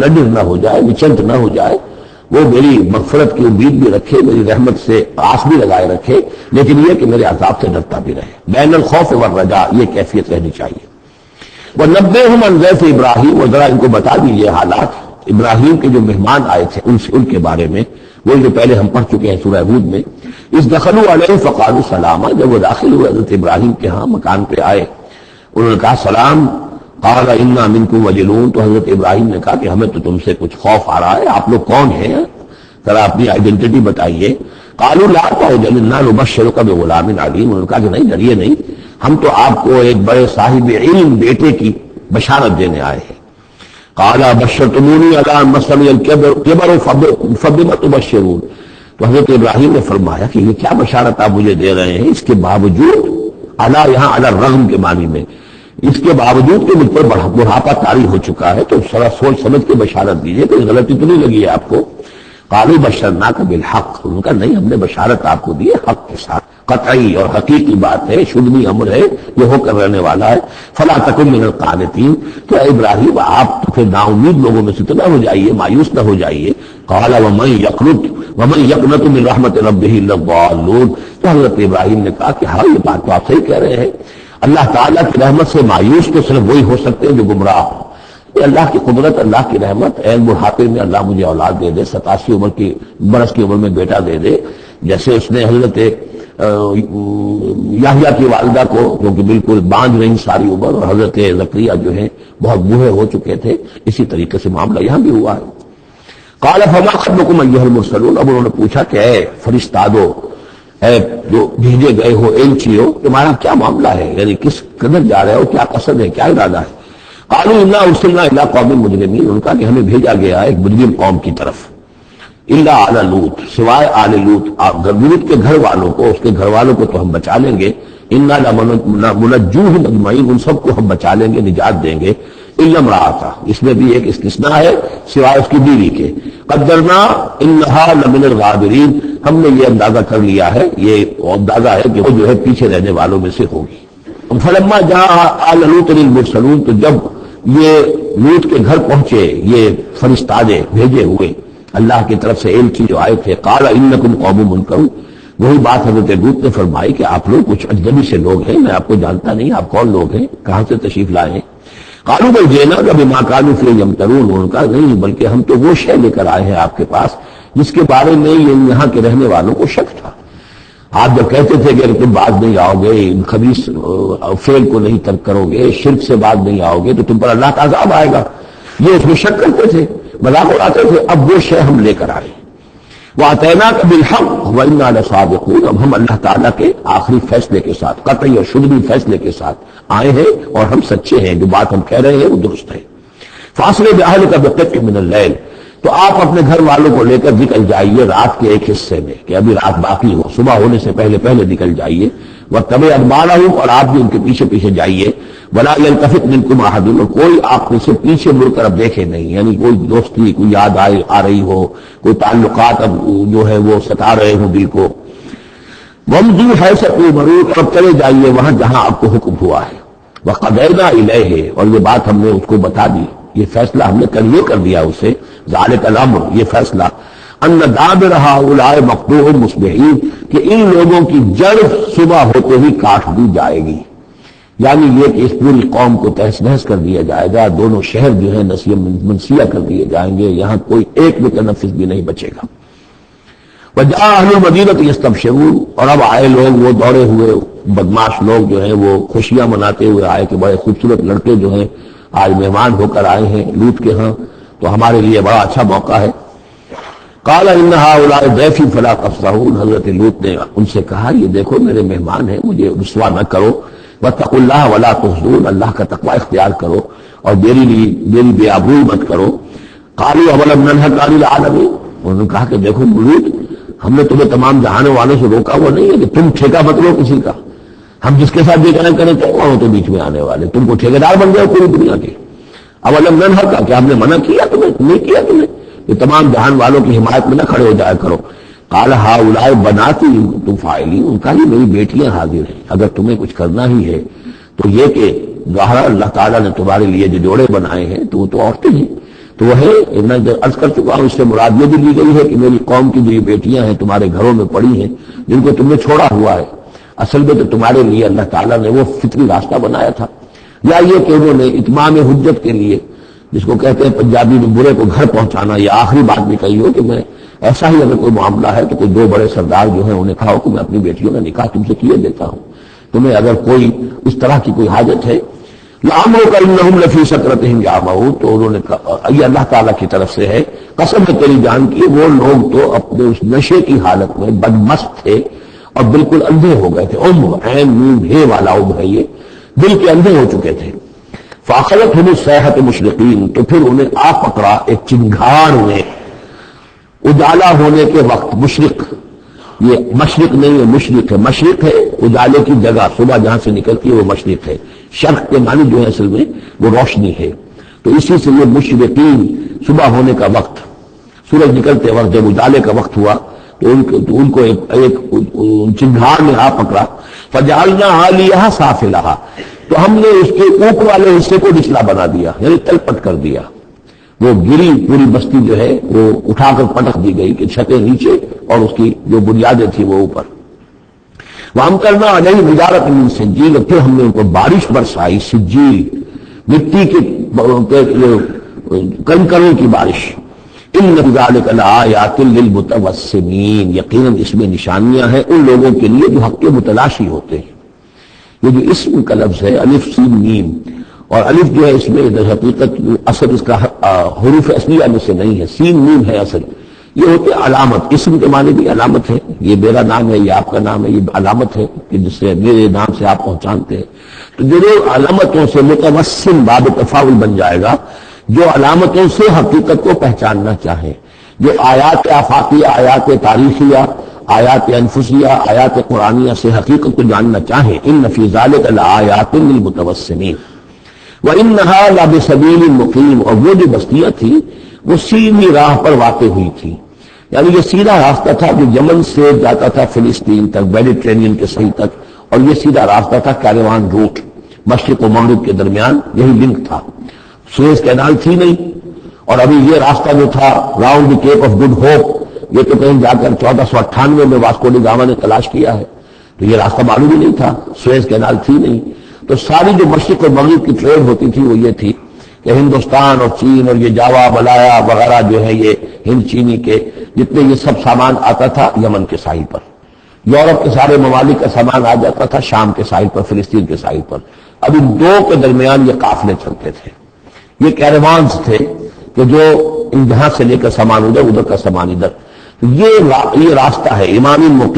ڈڈر نہ ہو جائے، وچنت نہ ہو جائے، وہ میری مغفرت کی امید بھی رکھے، میری رحمت سے آس بھی لگائے رکھے، لیکن یہ کہ میرے عذاب سے ڈرتا بھی رہے۔ بین الخوف والرجاء، یہ کیفیت رہنی چاہیے۔ وَنَبِّئْهُمْ عَنْ ضَيْفِ ابراہیم، اور ذرا ان کو بتا دیجیے حالات ابراہیم کے جو مہمان آئے تھے ان کے بارے میں، وہ جو پہلے ہم پڑھ چکے ہیں سورہ ہود میں۔ اذ دخلوا علیہ فقالوا سلاما، جب وہ داخل ہوئے حضرت ابراہیم کے ہاں، مکان پہ آئے، انہوں نے کہا سلام۔ قال انا منکم وجلون، تو حضرت ابراہیم نے کہا کہ ہمیں تو تم سے کچھ خوف آ رہا ہے، آپ لوگ کون ہیں، ذرا اپنی آئیڈینٹی بتائیے۔ قالوا لا تعجل انا نبشرک بغلام علیم، انہوں نے کہا کہ نہیں ڈریے نہیں، ہم تو آپ کو ایک بڑے صاحب علم بیٹے کی بشارت دینے آئے ہیں۔ قال بشرتمونی علی ان مسنی الکبر فبم تبشرون، تو حضرت ابراہیم نے فرمایا کہ یہ کیا بشارت آپ مجھے دے رہے ہیں، اس کے باوجود، علی یہاں علی الرغم کے معنی میں، اس کے باوجود کہ مجھ پر بڑھاپا طاری ہو چکا ہے، تو ذرا سوچ سمجھ کے بشارت دیجیے، کوئی غلطی تو نہیں لگی ہے آپ کو۔ قالوا بشرناک بالحق، ان کا نہیں، ہم نے بشارت آپ کو دی ہے حق کے ساتھ، قطعی اور حقیقی بات ہے، شدنی امر ہے، یہ ہو کر رہنے والا ہے۔ فلا تکن من القانتین، تو اے ابراہیم آپ تو پھر نا امید لوگوں میں سے تو نہ ہو جائیے، مایوس نہ ہو جائیے۔ قال ومن یقنط من رحمت ربہ الا الضالون، تو حضرت ابراہیم نے کہا کہ ہاں یہ بات تو آپ صحیح کہہ رہے ہیں، اللہ تعالیٰ کی رحمت سے مایوس تو صرف وہی ہو سکتے ہیں جو گمراہ ہو۔ یہ اللہ کی قدرت، اللہ کی رحمت، عین بڑھاپے میں اللہ مجھے اولاد دے دے، 87 برس کی عمر میں بیٹا دے دے، جیسے اس نے حضرت یحییٰ کی والدہ کو، جو کہ بالکل باندھ رہی ساری عمر، اور حضرت زکریا جو ہیں بہت بوڑھے ہو چکے تھے، اسی طریقے سے معاملہ یہاں بھی ہوا ہے۔ قال فما خطبكم ايها المرسلون، اب انہوں نے پوچھا کہ اے فرشتادو، اے جو بھیجے گئے ہو، ایلچیو، تمہارا کیا معاملہ ہے، یعنی کس قدر جا رہے ہو، کیا قصد ہے، کیا ارادہ ہے۔ قالوا انا ارسلنا الى قوم مجرمین، ان کا کہ ہمیں بھیجا گیا ہے ایک مجرم قوم کی طرف، الا آل لوط، سوائے آل لوط، لوط کے گھر والوں کو، اس کے گھر والوں کو تو ہم بچا لیں گے، انا لمنجوہم اجمعین، ان سب کو ہم بچا لیں گے، نجات دیں گے، الا امرأتہ، اس میں بھی ایک استثناء ہے سوائے اس کی بیوی کے، قدرنا انہا لمن الغابرین، ہم نے یہ اندازہ کر لیا ہے، یہ اندازہ ہے کہ وہ جو ہے پیچھے رہنے والوں میں سے ہوگی۔ فلما جاء آل لوط المرسلون، تو جب یہ لوط کے گھر پہنچے یہ فرشتادے بھیجے ہوئے اللہ کی طرف سے ایلچی جو آئے تھے، قال انکم قوم منکرون، وہی بات حضرت لوط نے فرمائی کہ آپ لوگ کچھ اجنبی سے لوگ ہیں، میں آپ کو جانتا نہیں، آپ کون لوگ ہیں، کہاں سے تشریف لائے ہیں۔ قالوا بل جئناک بما كانوا فيه يمترون، ان کا نہیں بلکہ ہم تو وہ شے لے کر آئے ہیں آپ کے پاس جس کے بارے میں یہاں کے رہنے والوں کو شک تھا۔ آپ جب کہتے تھے کہ اگر تم بعد نہیں آؤ گے، ان خبیث فعل کو نہیں ترک کرو گے، شرک سے بعد نہیں آؤ گے، تو تم پر اللہ کا عذاب آئے گا، یہ اس میں شک کرتے تھے، مذاق اڑاتے تھے، اب وہ شے ہم لے کر آئے۔ وَأَتَيْنَاكَ بِالْحَقِّ وَإِنَّا لَصَادِقُونَ، اب ہم اللہ تعالیٰ کے آخری فیصلے کے ساتھ، قطعی اور شدنی فیصلے کے ساتھ آئے ہیں، اور ہم سچے ہیں، جو بات ہم کہہ رہے ہیں وہ درست ہے۔ فَأَسْرِ بِأَهْلِكَ بِقِطْعٍ مِّنَ اللَّيْلِ، تو آپ اپنے گھر والوں کو لے کر نکل جائیے رات کے ایک حصے میں، کہ ابھی رات باقی ہو، صبح ہونے سے پہلے پہلے نکل جائیے، وَاتَّبِعْ أَدْبَارَهُمْ، اور آپ بھی ان کے پیچھے پیچھے جائیے، وَلَا يَلْتَفِتْ مِنكُمْ أَحَدٌ، اور کوئی آپ میں سے پیچھے مڑ کر اب دیکھے نہیں، یعنی کوئی دوستی، کوئی یاد آ رہی ہو، کوئی تعلقات اب جو ہے وہ ستا رہے ہوں دل کو۔ وَامْضُوا حَيْثَ تُؤْمَرُونَ، اب چلے جائیے وہاں جہاں آپ کو حکم ہوا ہے۔ وَقَضَيْنَا إِلَيْهِ، اور یہ بات ہم نے اس کو بتا دی، یہ فیصلہ ہم نے یہ کر دیا اسے، ذالک الامر، یہ فیصلہ، ان دابر ہؤلاء مقطوع مصبحین، کہ ان لوگوں کی جڑ صبح ہوتے ہی کاٹ دی جائے گی، یعنی یہ کہ اس پوری قوم کو تہس نہس کر دیا جائے گا، دونوں شہر جو ہیں نسیہ منسیہ کر دیے جائیں گے، یہاں کوئی ایک متنفس بھی نہیں بچے گا۔ وجاء اہل المدینہ یستبشرون، اور اب آئے لوگ، وہ دوڑے ہوئے بدماش لوگ جو ہیں وہ خوشیاں مناتے ہوئے آئے کہ بڑے خوبصورت لڑکے جو ہیں آج مہمان ہو کر آئے ہیں لوط کے ہاں، تو ہمارے لیے بڑا اچھا موقع ہے۔ قال ان هؤلاء ضیفی فلا تفضحون، حضرت لوط نے ان سے کہا یہ دیکھو میرے مہمان ہیں، مجھے رسوا نہ کرو، واتقوا اللہ ولا تخزون، اللہ کا تقوی اختیار کرو اور میری بے آبروئی مت کرو۔ قالوا اولم ننهک عن العالمین، انہوں نے کہا کہ دیکھو لوط، ہم نے تمہیں تمام جہانوں والوں سے روکا ہوا نہیں ہے کہ تم ٹھیکہ مت لو کسی کا، ہم جس کے ساتھ یہ کریں تم کون تو بیچ میں آنے والے، تم کو ٹھیکیدار بن گئے پوری دنیا کے۔ اولم ننهک، کیا ہم نے منع کیا تمہیں، نہیں کیا تمہیں کہ تمام جہان والوں کی حمایت میں نہ کھڑے ہو جایا کرو۔ قال هؤلاء بناتی ان کنتم فاعلین، ان کا ہی میری بیٹیاں حاضر ہیں، اگر تمہیں کچھ کرنا ہی ہے تو یہ کہ ظاہر اللہ تعالیٰ نے تمہارے لیے جو جوڑے بنائے ہیں تو وہ تو عورتیں ہیں، تو وہ ہے میں عرض کر چکا ہوں، اس سے مراد یہ بھی لی گئی ہے کہ میری قوم کی جو یہ بیٹیاں ہیں تمہارے گھروں میں پڑی ہیں جن کو تم نے چھوڑا ہوا ہے، اصل میں تو تمہارے لیے اللہ تعالیٰ نے وہ فطری راستہ بنایا تھا، یا یہ کہ انہوں نے اتمام حجت کے لیے، جس کو کہتے ہیں پنجابی میں برے کو گھر پہنچانا، یا آخری بات بھی کہی ہو کہ میں ایسا ہی اگر کوئی معاملہ ہے تو کوئی دو بڑے سردار جو ہیں انہیں کہا ہو کہ میں اپنی بیٹیوں کا نکاح تم سے کیے دیتا ہوں، تمہیں اگر کوئی اس طرح کی کوئی حاجت ہے لَعَمْرُكَ إِنَّهُمْ لَفِي سَكْرَتِهِمْ يَعْمَهُونَ، تو انہوں نے کہا یہ اللہ تعالیٰ کی طرف سے ہے، قسم ہے تیری جان کی، وہ لوگ تو اپنے اس نشے کی حالت میں بدمست تھے اور بالکل اندھے ہو گئے تھے، عین نون ہے والا ہے، یہ دل کے اندھے ہو چکے تھے۔ فَأَخَذَتْهُمُ الصَّيْحَةُ مُشْرِقِينَ، تو پھر انہیں آ پکڑا ایک چنگھاڑ میں اجالا ہونے کے وقت۔ مشرق، یہ مشرق نہیں ہے، مشرق ہے، مشرق ہے اجالے کی جگہ، صبح جہاں سے نکلتی ہے وہ مشرق ہے، شرق کے معنی جو ہے اصل میں وہ روشنی ہے، تو اسی سے یہ مشرقین، صبح ہونے کا وقت، سورج نکلتے وقت جب اجالے کا وقت ہوا تو ان کو ایک چنگھاڑ نے آ پکڑا۔ فجعلنا عالیہا سافلہا، تو ہم نے اس کے اوپر والے حصے کو نچلا بنا دیا، یعنی تلپٹ کر دیا، وہ گری پوری بستی جو ہے وہ اٹھا کر پٹک دی گئی کہ چھتیں نیچے اور اس کی جو بنیادیں تھیں وہ اوپر۔ وَأَمْطَرْنَا عَلَيْهِمْ حِجَارَةً مِّن سِجِّيلٍ، پھر ہم نے ان کو بارش برسائی، سجیل مٹی کے کنکروں کی بارش۔ إِنَّ فِي ذَلِكَ لَآيَاتٍ لِّلْمُتَوَسِّمِينَ، یقیناً اس میں نشانیاں ہیں ان لوگوں کے لیے جو حق کے متلاشی ہوتے ہیں۔ یہ جو اسم کا لفظ ہے الف سین میم، اور الف جو ہے اس میں در حقیقت اصل اس کا حروف اصلیہ میں سے نہیں ہے، سین میم ہے اصل، یہ ہوتے علامت، اسم کے معنی بھی علامت ہے، یہ میرا نام ہے، یہ آپ کا نام ہے، یہ علامت ہے کہ جس سے میرے نام سے آپ پہچانتے ہیں۔ تو جو علامتوں سے متوسم باب تفاعل بن جائے گا، جو علامتوں سے حقیقت کو پہچاننا چاہے، جو آیات آفاقیہ، آیات تاریخیہ، آیات انفسیہ، آیات قرآنیہ سے حقیقت کو جاننا چاہیں، ان فی ذلک لآیات للمتوسمین وَإِنَّهَا لَبِسَبِیلٍ مُقِیمٍ، اور وہ جو بستیاں تھیں وہ سیدھی راہ پر واقع ہوئی تھی، یعنی یہ سیدھا راستہ تھا جو یمن سے جاتا تھا فلسطین تک، میڈیٹرینین کے صحیح تک، اور یہ سیدھا راستہ تھا کیروان روٹ، مشرق و مغرب کے درمیان یہی لنک تھا، سویز کینال تھی نہیں، اور ابھی یہ راستہ جو تھا round the Cape of Good Hope, یہ تو کہیں جا کر 1498 میں واسکو ڈی گاما نے تلاش کیا ہے، تو یہ راستہ معلوم ہی نہیں تھا، سویز کینال تھی نہیں، تو ساری جو مشرق اور مغرب کی ٹریڈ ہوتی تھی وہ یہ تھی کہ ہندوستان اور چین اور یہ جاوا ملایا وغیرہ جو ہے یہ ہند چینی کے جتنے یہ سب سامان آتا تھا یمن کے ساحل پر، یورپ کے سارے ممالک کا سامان آ جاتا تھا شام کے ساحل پر، فلسطین کے ساحل پر، اب ان دو کے درمیان یہ قافلے چلتے تھے، یہ کیروانز تھے کہ جو جہاں سے لے کر سامان ادھر، ادھر کا سامان ادھر، یہ راستہ ہے امام